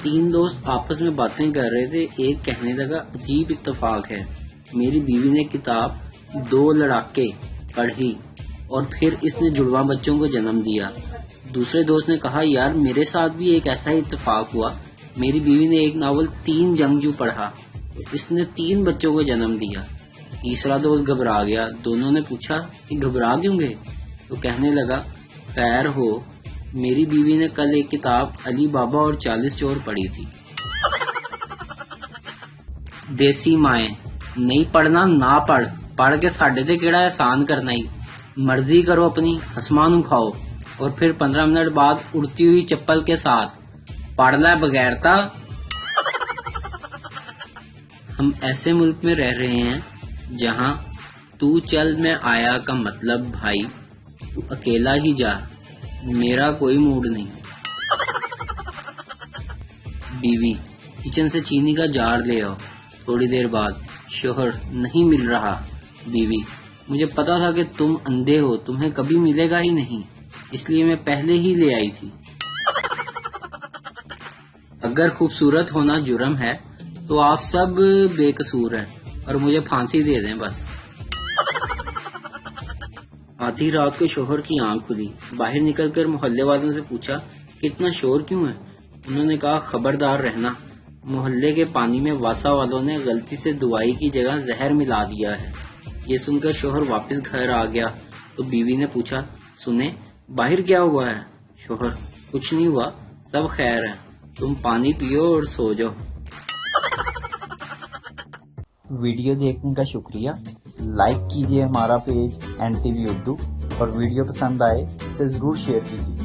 تین دوست آپس میں باتیں کر رہے تھے. ایک کہنے لگا عجیب اتفاق ہے, میری بیوی نے کتاب 2 لڑاکے پڑھی اور پھر اس نے جڑواں بچوں کو جنم دیا. دوسرے دوست نے کہا یار میرے ساتھ بھی ایک ایسا ہی اتفاق ہوا, میری بیوی نے ایک ناول 3 جنگجو پڑھا, اس نے 3 بچوں کو جنم دیا. تیسرا دوست گھبرا گیا. دونوں نے پوچھا کہ گھبرا کیوں گئے؟ تو کہنے لگا خیر ہو, میری بیوی نے کل ایک کتاب علی بابا اور 40 چور پڑھی تھی. دیسی مائیں, نہیں پڑھنا نہ پڑھ کے ساڈے تے کیڑا احسان کرنا ہی, مرضی کرو اپنی, آسمان کھاؤ اور پھر 15 منٹ بعد اڑتی ہوئی چپل کے ساتھ پڑھ لے بغیرتا. ہم ایسے ملک میں رہ رہے ہیں جہاں تو چل میں آیا کا مطلب بھائی تو اکیلا ہی جا, میرا کوئی موڈ نہیں. بیوی, کچن سے چینی کا جار لے آؤ. تھوڑی دیر بعد شوہر, نہیں مل رہا. بیوی, مجھے پتا تھا کہ تم اندھے ہو, تمہیں کبھی ملے گا ہی نہیں, اس لیے میں پہلے ہی لے آئی تھی. اگر خوبصورت ہونا جرم ہے تو آپ سب بے قصور ہیں اور مجھے پھانسی دے دیں بس. آدھی رات کو شوہر کی آنکھ کھلی. باہر نکل کر محلے والوں سے پوچھا کہ اتنا شور کیوں ہے؟ انہوں نے کہا خبردار رہنا, محلے کے پانی میں واسا والوں نے غلطی سے دوائی کی جگہ زہر ملا دیا ہے. یہ سن کر شوہر واپس گھر آ گیا تو بیوی نے پوچھا سنے باہر کیا ہوا ہے؟ شوہر, کچھ نہیں ہوا, سب خیر ہے, تم پانی پیو اور سو جاؤ. ویڈیو دیکھنے کا شکریہ. لائک کیجیے ہمارا پیج NTV اردو, اور ویڈیو پسند آئے اسے ضرور شیئر کیجیے.